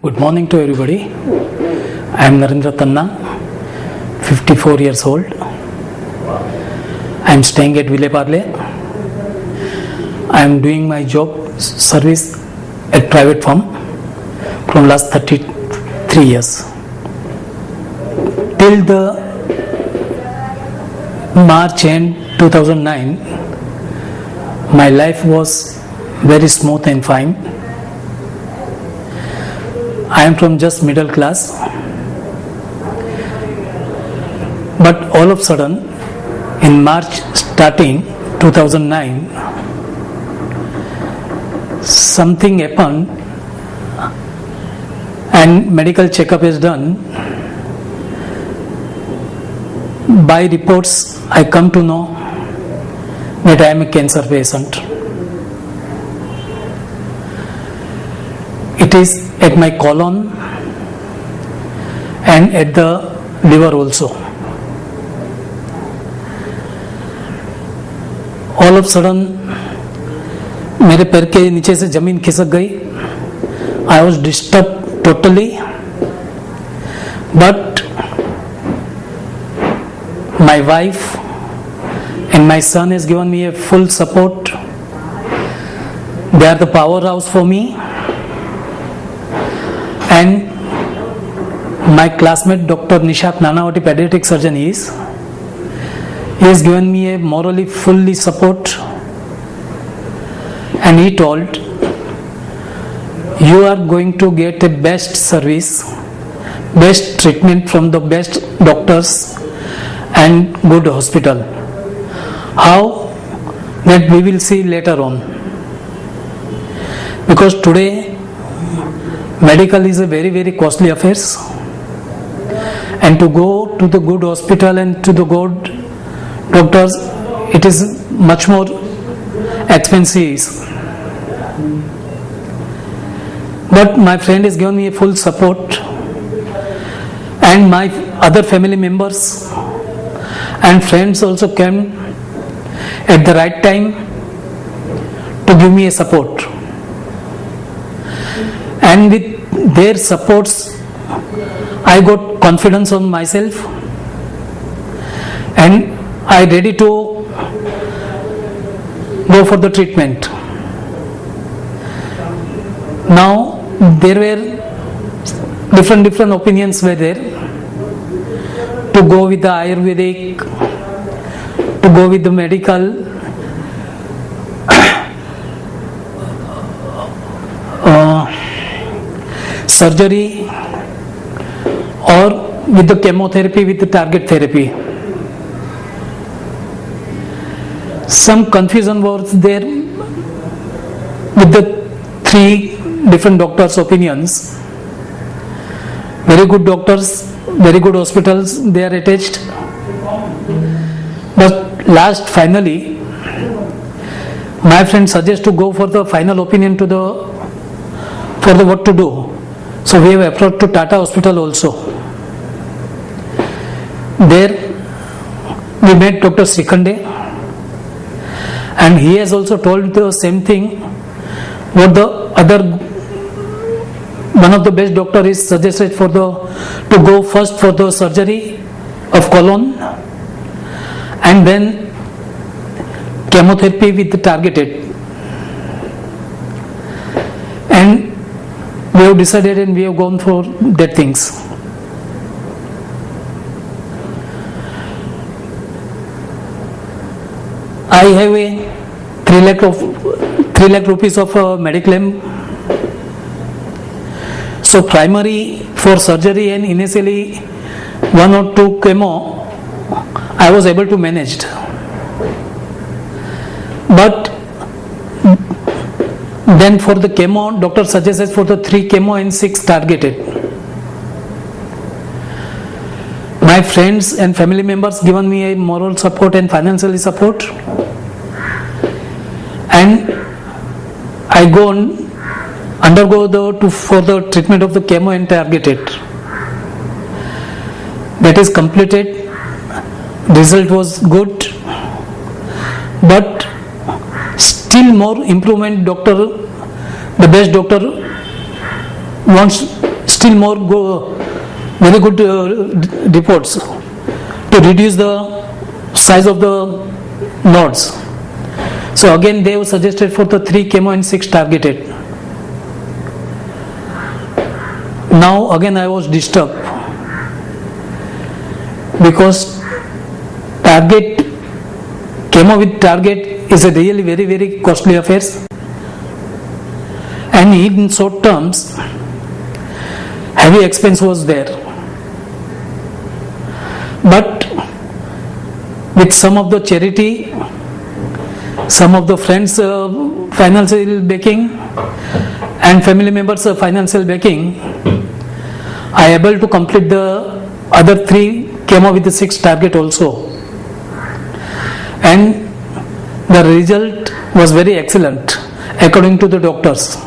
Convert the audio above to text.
Good morning to everybody. I am Narendra Tanna, 54 years old. I am staying at Ville Parle. I am doing my job service at private firm from last 33 years. Till the March end 2009, my life was very smooth and fine. I am from just middle class, but all of a sudden in March starting 2009 something happened and medical checkup is done. By reports I come to know that I am a cancer patient. It is at my colon and at the liver also. All of a sudden मेरे पैर के नीचे से जमीन खिसक गई. I was disturbed totally, but my wife and my son has given me a full support. They are the powerhouse for me. And my classmate Dr. Nishant Nanavati, pediatric surgeon, he has given me a morally fully support, and he told, you are going to get a best service, best treatment from the best doctors and good hospital. How? That we will see later on. Because today medical is a very, very costly affair, and to go to the good hospital and to the good doctors, it is much more expensive. But my friend has given me a full support, and my other family members and friends also came at the right time to give me a support. And with their supports, I got confidence on myself, and I ready to go for the treatment. Now there were different opinions were there, to go with the Ayurvedic, to go with the medical, surgery, or with the chemotherapy, with the target therapy. Some confusion was there with the three different doctors' opinions. Very good doctors, very good hospitals, they are attached. But finally, my friend suggests to go for the final opinion for the what to do. So we have approached to Tata Hospital also. There we met Dr. Srikhande, and he has also told the same thing what the other one of the best doctor is suggested to go first for the surgery of colon, and then chemotherapy with the targeted. And we have decided and we have gone for that things. I have a 3 lakh rupees of mediclaim. So primary for surgery and initially 1 or 2 chemo I was able to manage. But then for the chemo, doctor suggested for the 3 chemo and 6 targeted. My friends and family members given me a moral support and financially support, and I undergo for the treatment of the chemo and targeted. That is completed. Result was good, but still more improvement. The best doctor wants still more very good reports to reduce the size of the nodes. So again they have suggested for the 3 chemo and 6 targeted. Now again I was disturbed because target chemo with target is a really very very costly affair, and in short terms heavy expense was there. But with some of the charity, some of the friends financial backing and family members financial backing, I able to complete the other 3 chemo with the 6 target also, and the result was very excellent according to the doctors.